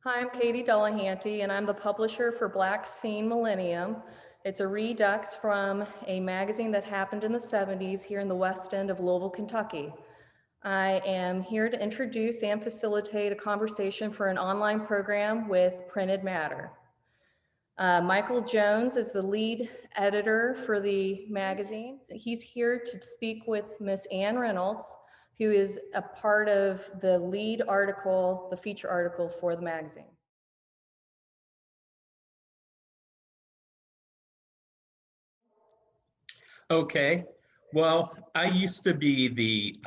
Hi, I'm Katy Delahanty, and I'm the publisher for Black Scene Millennium. It's a redux from a magazine that happened in the 70s here in the west end of Louisville, Kentucky. I am here to introduce and facilitate a conversation for an online program with Printed Matter. Michael Jones is the lead editor for the magazine. He's here to speak with Miss Ann Reynolds, who is a part of the lead article, the feature article for the magazine. Okay, well, I used to be the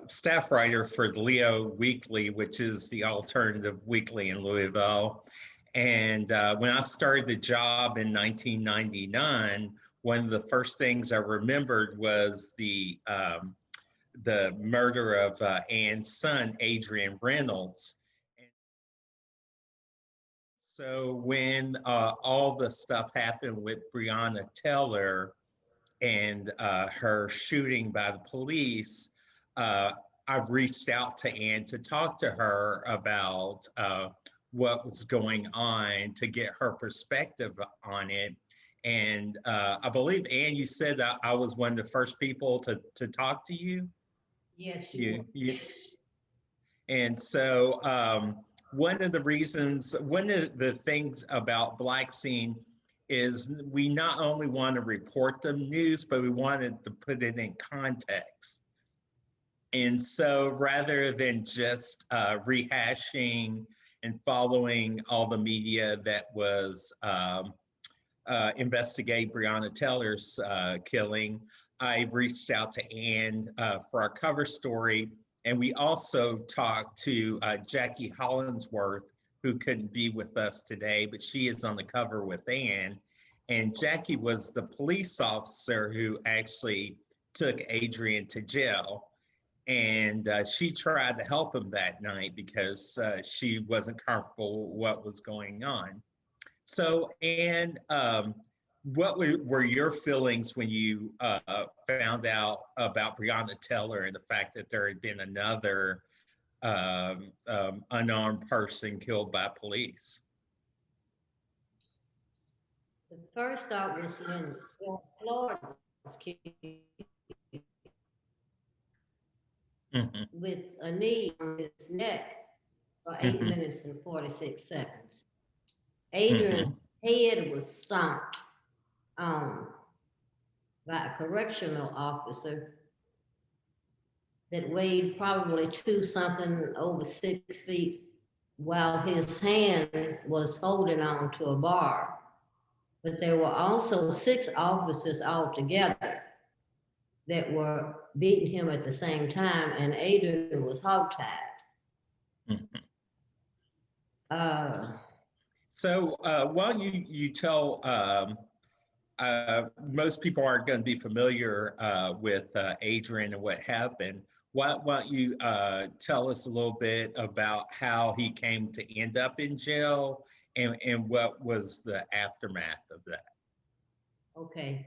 staff writer for the Leo Weekly, which is the alternative weekly in Louisville. And when I started the job in 1999, one of the first things I remembered was the murder of Ann's son, Adrian Reynolds. So when all the stuff happened with Breonna Taylor and her shooting by the police, I've reached out to Ann to talk to her about what was going on, to get her perspective on it. And I believe, Ann, you said that I was one of the first people to talk to you. Yes, you. And so one of the things about Black Scene is we not only want to report the news, but we wanted to put it in context. And so rather than just rehashing and following all the media that was investigating Breonna Taylor's killing, I reached out to Ann for our cover story. And we also talked to Jackie Hollingsworth, who couldn't be with us today, but she is on the cover with Ann. And Jackie was the police officer who actually took Adrian to jail. And she tried to help him that night because she wasn't comfortable with what was going on. So, Ann, what were your feelings when you found out about Breonna Taylor and the fact that there had been another unarmed person killed by police? The first thought was when Florida was killed with a knee on his neck for 8 minutes and 46 seconds. Adrian's head was stomped by a correctional officer that weighed probably something over 6 feet, while his hand was holding on to a bar. But there were also 6 officers altogether that were beating him at the same time, and Adrian was hogtied. So while you tell, most people aren't going to be familiar with Adrian and what happened, why don't you tell us a little bit about how he came to end up in jail and what was the aftermath of that? Okay.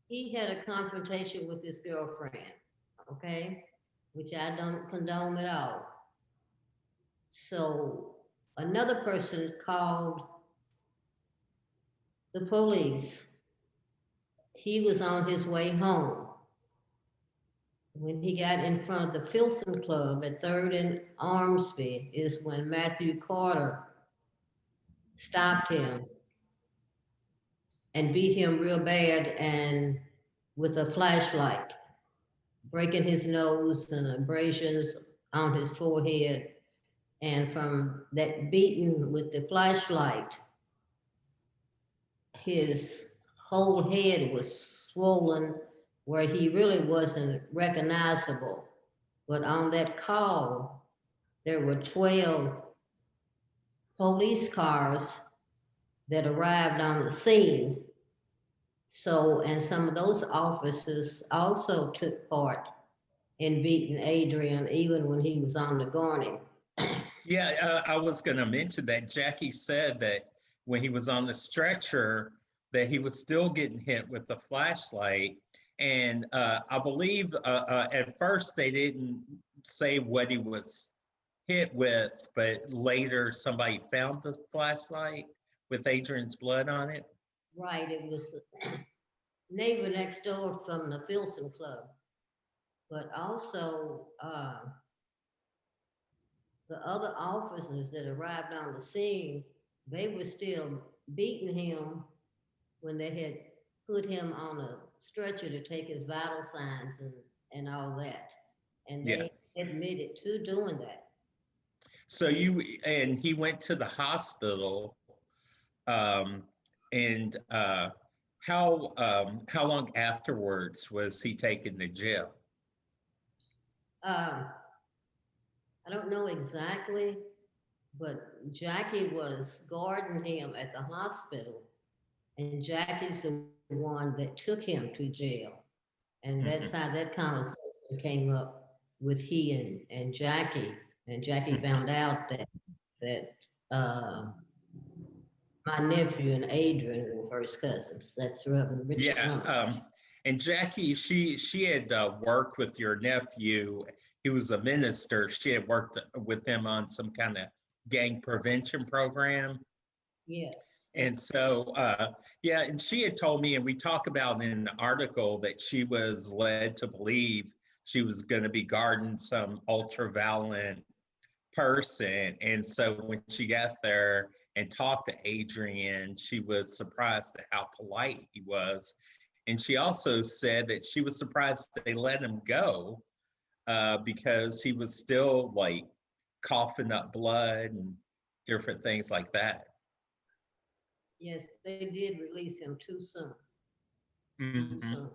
He had a confrontation with his girlfriend, okay, which I don't condone at all. So another person called the police. He was on his way home. When he got in front of the Filson Club at 3rd and Armsby is when Matthew Carter stopped him and beat him real bad and with a flashlight, breaking his nose and abrasions on his forehead. And from that beating with the flashlight, his whole head was swollen where he really wasn't recognizable. But on that call, there were 12 police cars that arrived on the scene. So, and some of those officers also took part in beating Adrian even when he was on the gurney. Yeah, I was going to mention that Jackie said that when he was on the stretcher, that he was still getting hit with the flashlight. And I believe at first they didn't say what he was hit with, but later somebody found the flashlight with Adrian's blood on it? Right, it was a neighbor next door from the Filson Club. But also, the other officers that arrived on the scene, they were still beating him when they had put him on a stretcher to take his vital signs and all that. And they admitted to doing that. So he went to the hospital, and how long afterwards was he taken to jail? I don't know exactly, but Jackie was guarding him at the hospital, and Jackie's the one that took him to jail. And that's how that conversation came up with he and Jackie. And Jackie found out that my nephew and Adrian were first cousins. That's Reverend Richard. Yeah, and Jackie, she had worked with your nephew. He was a minister. She had worked with him on some kind of gang prevention program. Yes. And so, yeah, and she had told me, and we talk about in the article, that she was led to believe she was going to be guarding some ultra-violent person. And so when she got there and talked to Adrian, she was surprised at how polite he was. And she also said that she was surprised they let him go because he was still like coughing up blood and different things like that. Yes, they did release him too soon. Mm-hmm. Too soon.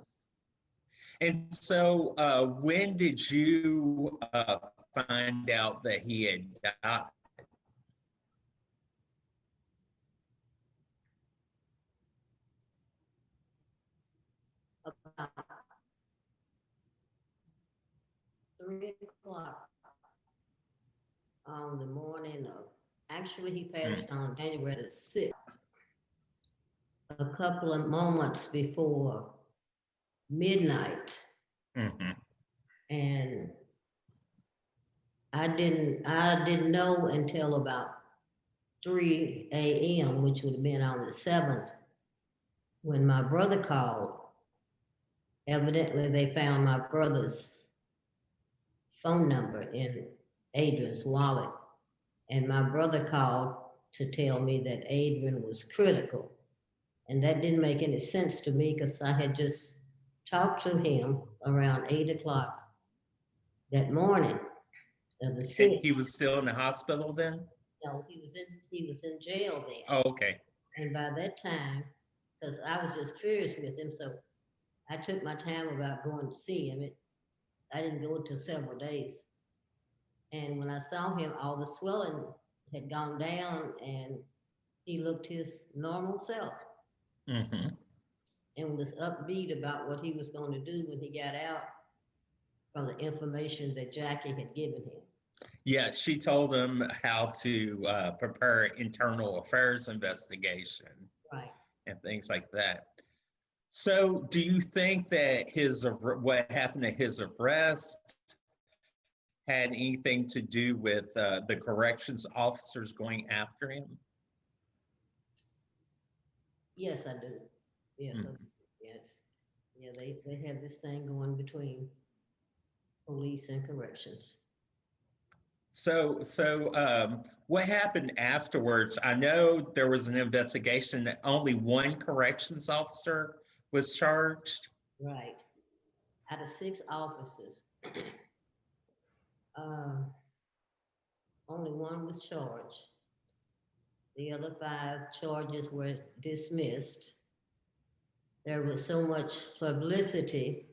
And so when did you find out that he had died? About 3:00 on the morning of, actually he passed on January the 6th, a couple of moments before midnight. Mm-hmm. And I didn't know until about 3 a.m., which would have been on the 7th, when my brother called. Evidently, they found my brother's phone number in Adrian's wallet. And my brother called to tell me that Adrian was critical. And that didn't make any sense to me because I had just talked to him around 8:00 that morning of the 6th. And he was still in the hospital then? No, he was in jail then. Oh, okay. And by that time, because I was just furious with him, so I took my time about going to see him. I didn't go until several days. And when I saw him, all the swelling had gone down and he looked his normal self. Mm-hmm. And was upbeat about what he was going to do when he got out from the information that Jackie had given him. Yeah, she told him how to prepare internal affairs investigation. Right. And things like that. So do you think that what happened at his arrest had anything to do with the corrections officers going after him? Yes, I do. Yes, yes. Yeah, they have this thing going between police and corrections. So what happened afterwards? I know there was an investigation that only one corrections officer was charged. Right. Out of 6 officers, only one was charged. The other 5 charges were dismissed. There was so much publicity,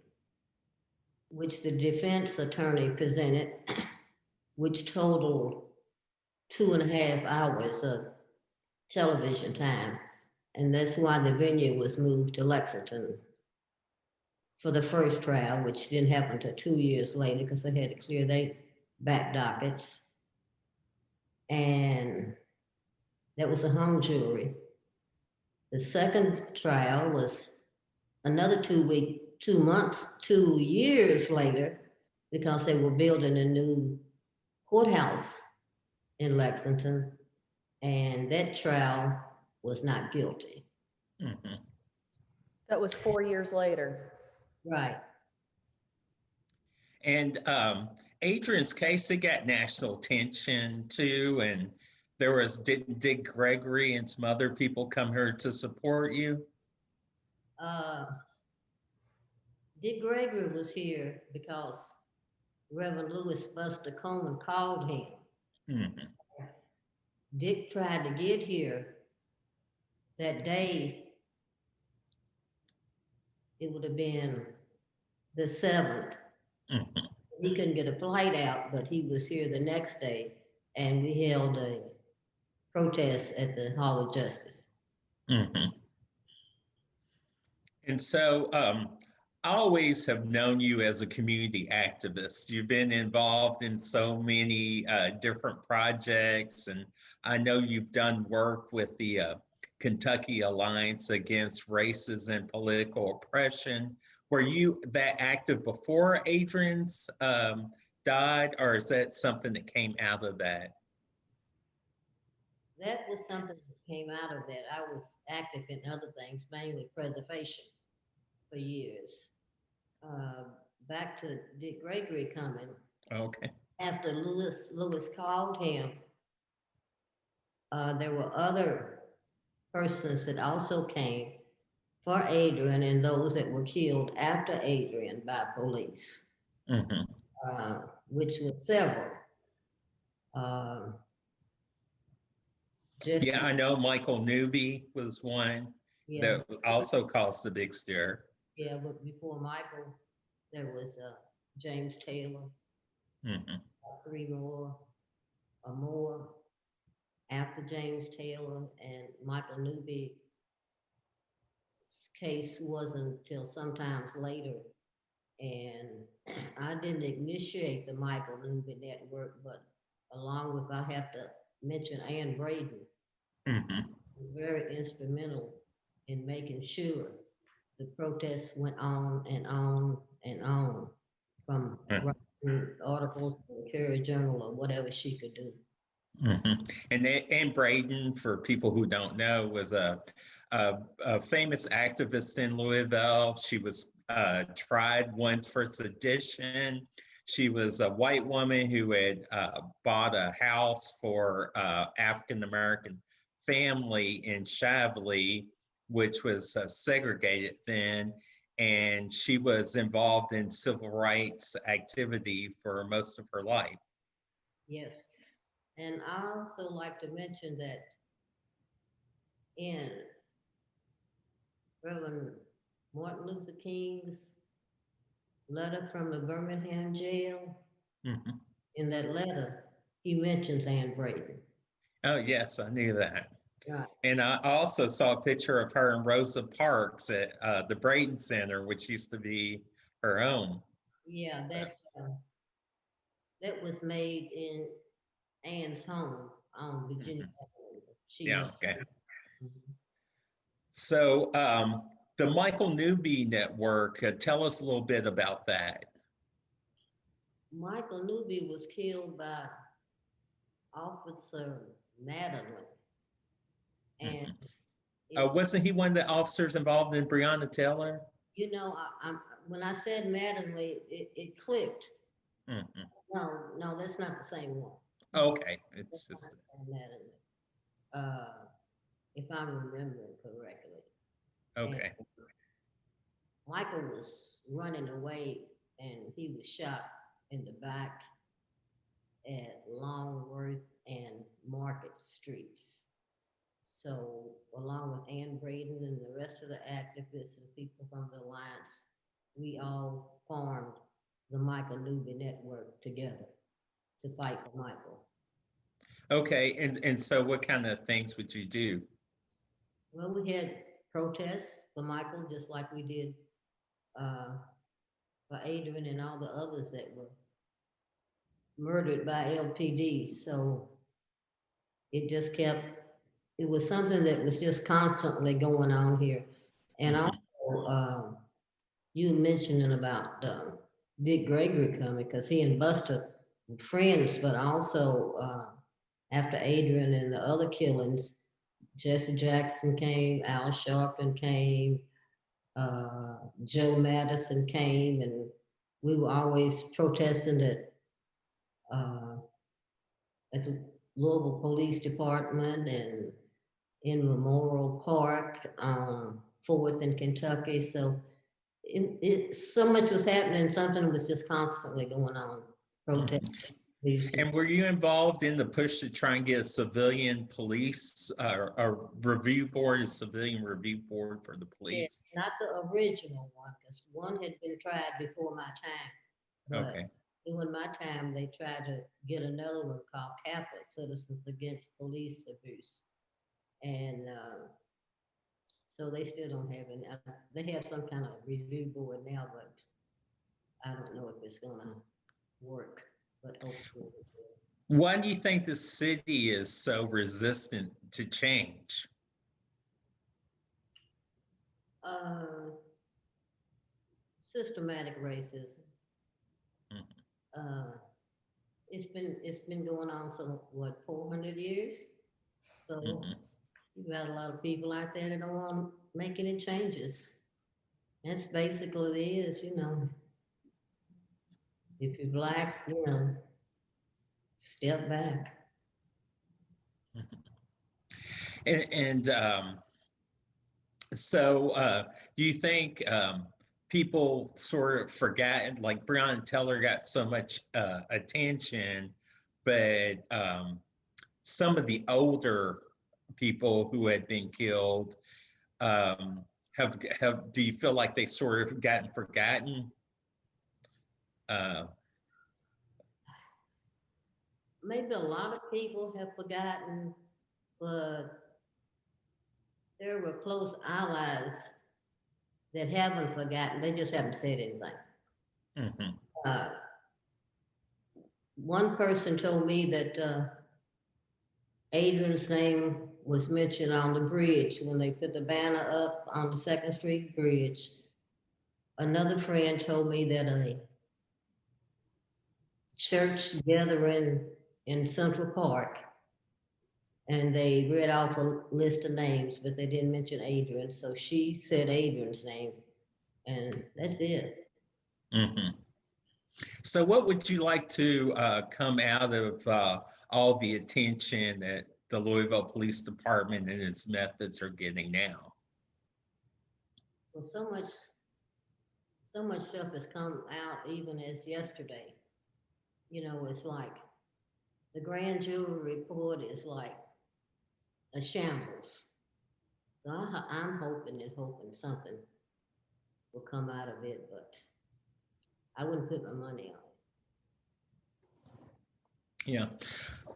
which the defense attorney presented, which totaled 2.5 hours of television time. And that's why the venue was moved to Lexington for the first trial, which didn't happen until 2 years later because they had to clear their back dockets. And that was a hung jury. The second trial was another 2 years later, because they were building a new courthouse in Lexington, and that trial was not guilty. Mhm. That was 4 years later. Right. And Adrian's case, it got national attention too. And there was, did Gregory and some other people come here to support you? Dick Gregory was here because Reverend Louis Buster Coleman called him. Mhm. Dick tried to get here that day. It would have been the 7th. Mhm. He couldn't get a flight out, but he was here the next day, and we held a protest at the Hall of Justice. Mhm. And so I always have known you as a community activist. You've been involved in so many different projects, and I know you've done work with the Kentucky Alliance Against Racism and Political Oppression. Were you that active before Adrian's died, or is that something that came out of that? That was something that came out of that. I was active in other things, mainly preservation, for years. Back to Dick Gregory coming, Okay. after Louis called him, there were other persons that also came for Adrian and those that were killed after Adrian by police, Mhm. which was several. Uh, just Yeah, I know Michael Newby was one yeah, that also caused the big stir. yeah, but before Michael, there was James Taylor, Mhm. 3 more or more after James Taylor, and Michael Newby's case wasn't until sometimes later. And I didn't initiate the Michael Newby network, but along with, I have to mention Ann Braden, Mhm. was very instrumental in making sure the protests went on and on and on, from Mhm. writing articles in the Courier Journal or whatever she could do. And Ann Braden, for people who don't know, was a famous activist in Louisville. She was tried once for sedition. She was a white woman who had bought a house for African American family in Cheveley, which was segregated then. And she was involved in civil rights activity for most of her life. Yes. And I also like to mention that in Reverend Martin Luther King's letter from the Birmingham jail, Mhm. in that letter, he mentions Ann Braden. Oh, yes, I knew that. Right. And I also saw a picture of her and Rosa Parks at the Braden Center, which used to be her home. Yeah, that was made in Ann's home on Virginia Mhm. Avenue. Yeah, okay. Mhm. So the Michael Newby Network, tell us a little bit about that. Michael Newby was killed by Officer Madeline. And Wasn't he one of the officers involved in Breonna Taylor? you know, when I said Madeline, it clicked. Mhm. No, that's not the same one. Okay, it's That's just. not the same Madeline. If I'm remembering correctly. Okay. And Michael was running away and he was shot in the back at Longworth and Market Streets. So along with Ann Braden and the rest of the activists and people from the Alliance, we all formed the Michael Newby Network together to fight for Michael. Okay, and so what kind of things would you do? Well, we had protests for Michael, just like we did for Adrian and all the others that were murdered by LPD. So it just kept, it was something that was just constantly going on here. And also, you mentioning about Dick Gregory coming, because he and Buster were friends, but also after Adrian and the other killings, Jesse Jackson came, Al Sharpton came, Joe Madison came, and we were always protesting at the Louisville Police Department and in Memorial Park, 4th in Kentucky. So so much was happening, something was just constantly going on, protesting. And were you involved in the push to try and get a civilian police, a review board, a civilian review board for the police? Yeah, not the original one, because one had been tried before my time. But Okay. during my time, they tried to get another one called CAPA, Citizens Against Police Abuse. And so they still don't have any. They have some kind of review board now, but I don't know if it's gonna work. But hopefully it will. Why do you think the city is so resistant to change? Systematic racism. Mhm. It's been going on so what 400 years. So Mhm. you got a lot of people out there that don't want to make any changes. That's basically it is, you know. If you're black, you know, step back. And so do you think people sort of forgot, like Breonna Taylor got so much attention, but some of the older people who had been killed have do you feel like they sort of gotten forgotten? Maybe a lot of people have forgotten, but there were close allies that haven't forgotten. They just haven't said anything. Mm-hmm. One person told me that Adrian's name was mentioned on the bridge when they put the banner up on the 2nd Street Bridge. Another friend told me that a church gathering in Central Park, and they read off a list of names, but they didn't mention Adrian. So she said Adrian's name, and that's it. Mm-hmm. So what would you like to come out of all the attention that the Louisville Police Department and its methods are getting now? Well, so much stuff has come out even as yesterday. You know, it's like the grand jury report is like a shambles. So I'm hoping something will come out of it, but I wouldn't put my money on it. Yeah.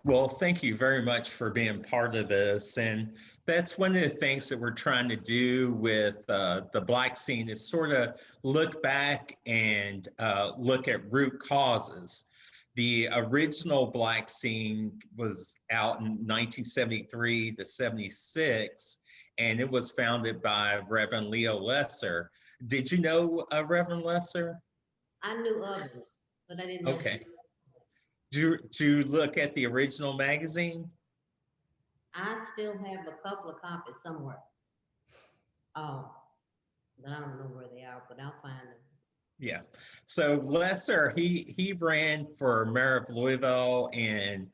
Well, thank you very much for being part of this. And that's one of the things that we're trying to do with the Black scene is sort of look back and look at root causes. The original Black scene was out in 1973 to 76, and it was founded by Reverend Leo Lesser. Did you know Reverend Lesser? I knew of it, but I didn't know. Okay. Do you look at the original magazine? I still have a couple of copies somewhere. But I don't know where they are, but I'll find them. Yeah. So Lesser, he ran for mayor of Louisville in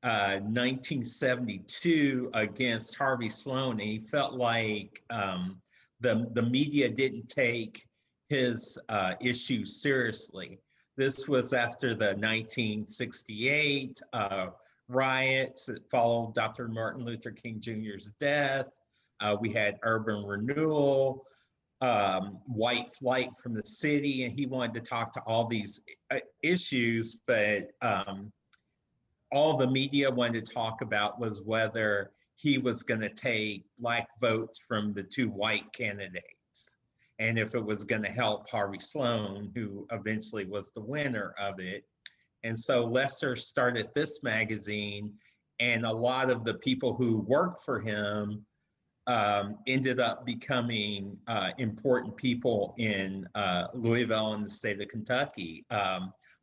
1972 against Harvey Sloan, and he felt like the media didn't take his issues seriously. This was after the 1968 riots that followed Dr. Martin Luther King Jr.'s death. We had urban renewal, white flight from the city, and he wanted to talk to all these issues, but all the media wanted to talk about was whether he was going to take Black votes from the two white candidates, and if it was going to help Harvey Sloan, who eventually was the winner of it. And so Lesser started this magazine, and a lot of the people who worked for him ended up becoming important people in Louisville and the state of Kentucky.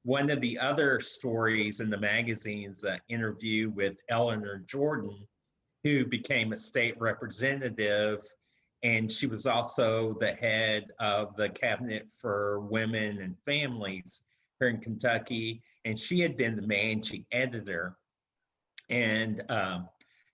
One of the other stories in the magazine's interview with Eleanor Jordan, who became a state representative, and she was also the head of the Cabinet for Women and Families here in Kentucky, and she had been the managing editor. And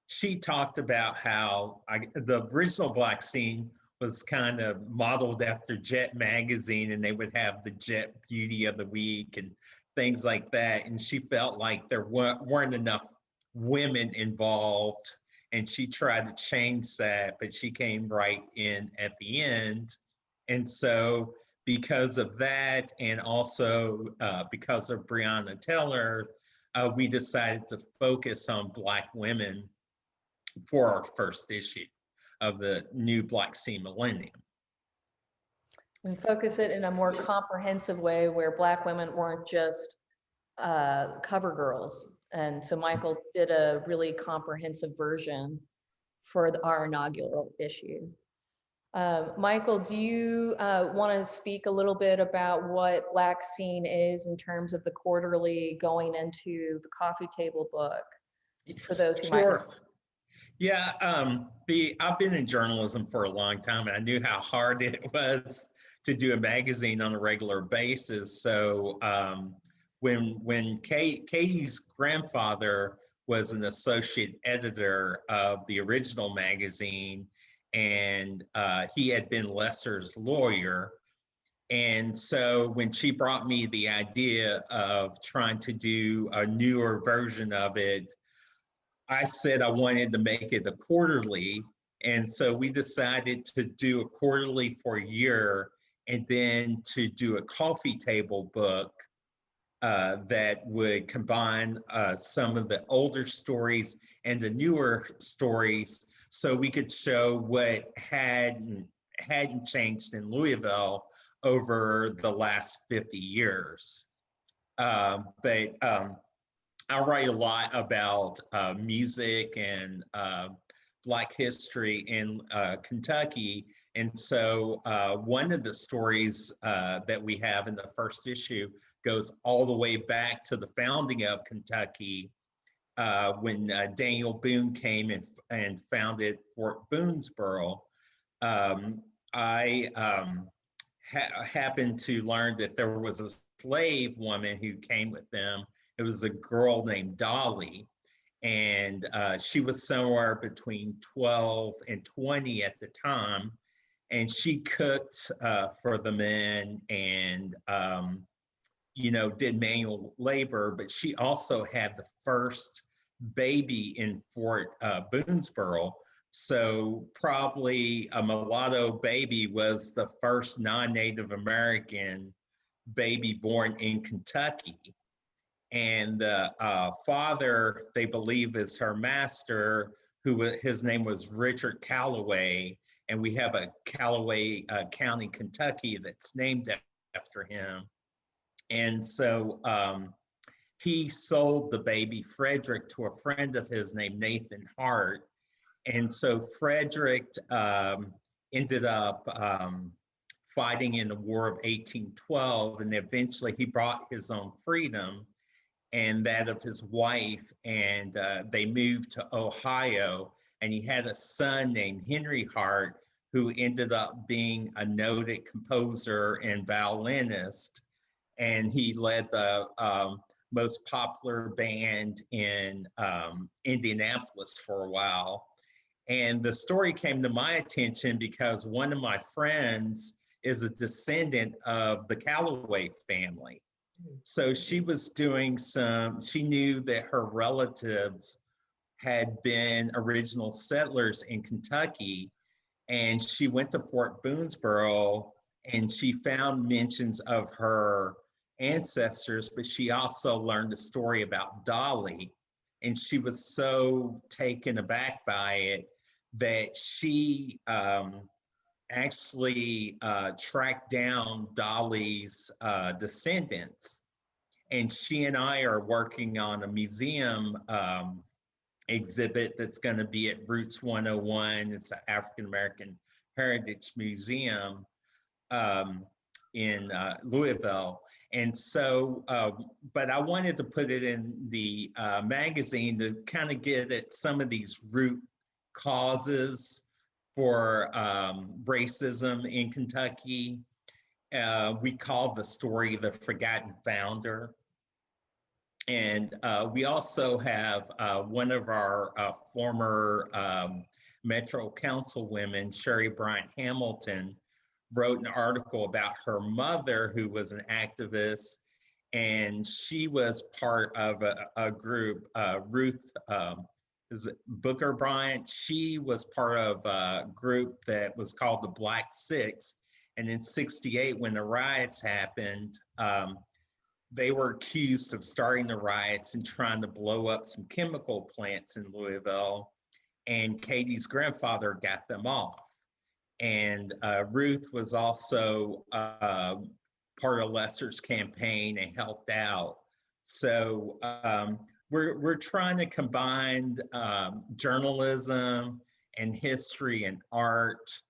she talked about how the original Black Scene was kind of modeled after Jet magazine, and they would have the Jet Beauty of the Week and things like that. And she felt like there weren't enough women involved, and she tried to change that, but she came right in at the end. And so because of that, and also because of Breonna Taylor, we decided to focus on Black women for our first issue of the new Black Scene Millennium. And focus it in a more comprehensive way where Black women weren't just cover girls. And so Michael did a really comprehensive version for our inaugural issue. Michael, do you want to speak a little bit about what Black Scene is in terms of the quarterly going into the coffee table book for those who might? Yeah, I've been in journalism for a long time, and I knew how hard it was to do a magazine on a regular basis. So when Katy's grandfather was an associate editor of the original magazine, and he had been Lesser's lawyer. And so when she brought me the idea of trying to do a newer version of it, I said I wanted to make it a quarterly. And so we decided to do a quarterly for a year, and then to do a coffee table book that would combine some of the older stories and the newer stories, so we could show what hadn't changed in Louisville over the last 50 years. But I write a lot about music and Black history in Kentucky. And so one of the stories that we have in the first issue goes all the way back to the founding of Kentucky, when Daniel Boone came and founded Fort Boonesboro. I happened to learn that there was a slave woman who came with them. It was a girl named Dolly, and she was somewhere between 12 and 20 at the time. And she cooked for the men and, did manual labor, but she also had the first baby in Fort Boonesboro. So probably a mulatto baby was the first non-Native American baby born in Kentucky. And the father, they believe, is her master, his name was Richard Calloway. And we have a Calloway County, Kentucky that's named after him. And so he sold the baby Frederick to a friend of his named Nathan Hart. And so Frederick ended up fighting in the War of 1812, and eventually he brought his own freedom and that of his wife, and they moved to Ohio, and he had a son named Henry Hart, who ended up being a noted composer and violinist, and he led the most popular band in Indianapolis for a while. And the story came to my attention because one of my friends is a descendant of the Calloway family. So she was doing she knew that her relatives had been original settlers in Kentucky, and she went to Fort Boonesboro and she found mentions of her ancestors, but she also learned a story about Dolly, and she was so taken aback by it that she actually tracked down Dolly's descendants. And she and I are working on a museum exhibit that's going to be at Roots 101. It's an African American Heritage Museum in Louisville. And so, but I wanted to put it in the magazine to kind of get at some of these root causes for racism in Kentucky. We call the story The Forgotten Founder. And we also have one of our former Metro Council women, Sherry Bryant Hamilton, wrote an article about her mother, who was an activist, and she was part of a group, Ruth Booker Bryant. She was part of a group that was called the Black Six. And in '68, when the riots happened, they were accused of starting the riots and trying to blow up some chemical plants in Louisville. And Katy's grandfather got them off. And Ruth was also part of Lester's campaign and helped out. So we're trying to combine journalism and history and art.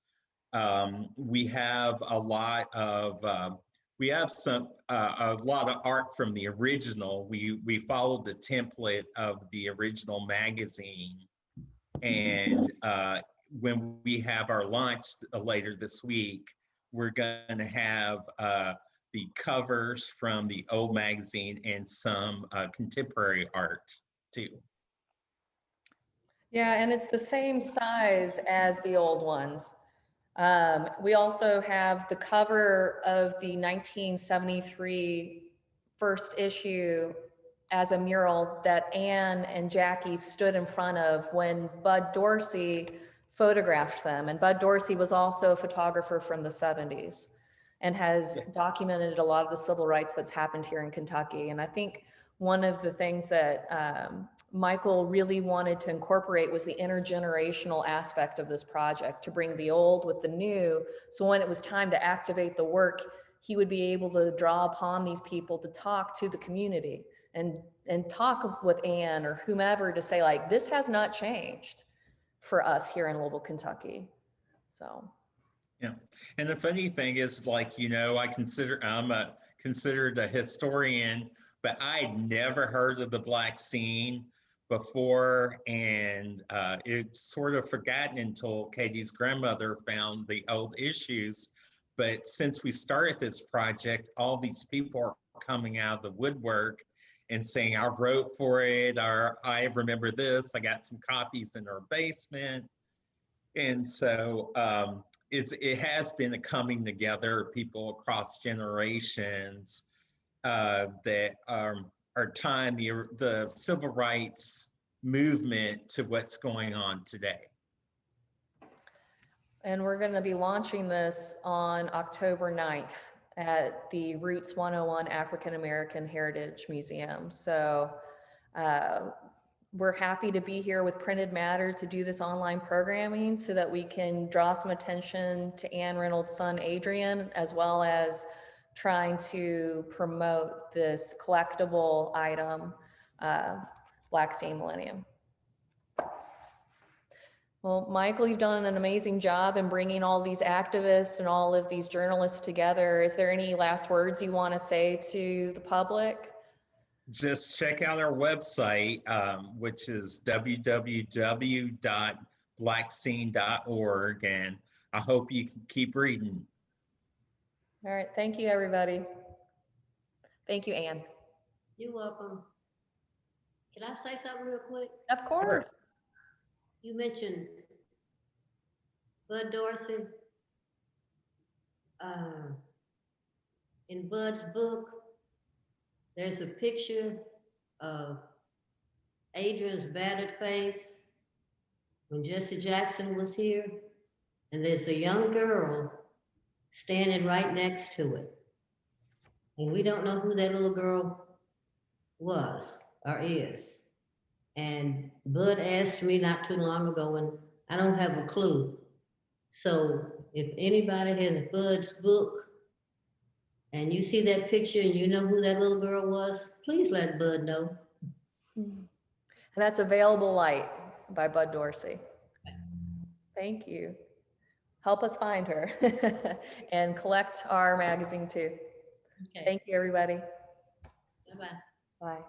We have a lot of art from the original. We followed the template of the original magazine, and when we have our launch later this week, we're going to have the covers from the old magazine and some contemporary art too. Yeah, and it's the same size as the old ones. We also have the cover of the 1973 first issue as a mural that Ann and Jackie stood in front of when Bud Dorsey photographed them. And Bud Dorsey was also a photographer from the 70s and has documented a lot of the civil rights that's happened here in Kentucky. And I think one of the things that Michael really wanted to incorporate was the intergenerational aspect of this project, to bring the old with the new. So when it was time to activate the work, he would be able to draw upon these people to talk to the community and talk with Ann or whomever to say, like, this has not changed for us here in Louisville, Kentucky. So. Yeah, and the funny thing is, like, you know, I'm considered a historian, but I'd never heard of the Black Scene before, and it's sort of forgotten until Katy's grandmother found the old issues. But since we started this project, all these people are coming out of the woodwork and saying, I wrote for it, or I remember this, I got some copies in our basement. And so it has been a coming together of people across generations that are tying the civil rights movement to what's going on today. And we're going to be launching this on October 9th at the Roots 101 African American Heritage Museum. So we're happy to be here with Printed Matter to do this online programming so that we can draw some attention to Ann Reynolds' son, Adrian, as well as trying to promote this collectible item, Black Scene Millennium. Well, Michael, you've done an amazing job in bringing all these activists and all of these journalists together. Is there any last words you want to say to the public? Just check out our website, which is www.blackscene.org, and I hope you can keep reading. All right, thank you, everybody. Thank you, Ann. You're welcome. Can I say something real quick? Of course. Sure. You mentioned Bud Dorsey. In Bud's book, there's a picture of Adrian's battered face when Jesse Jackson was here, and there's a young girl standing right next to it. And we don't know who that little girl was or is. And Bud asked me not too long ago, and I don't have a clue. So if anybody has Bud's book and you see that picture and you know who that little girl was, please let Bud know. And that's Available Light by Bud Dorsey. Thank you. Help us find her and collect our magazine too. Okay. Thank you, everybody. Bye-bye. Bye.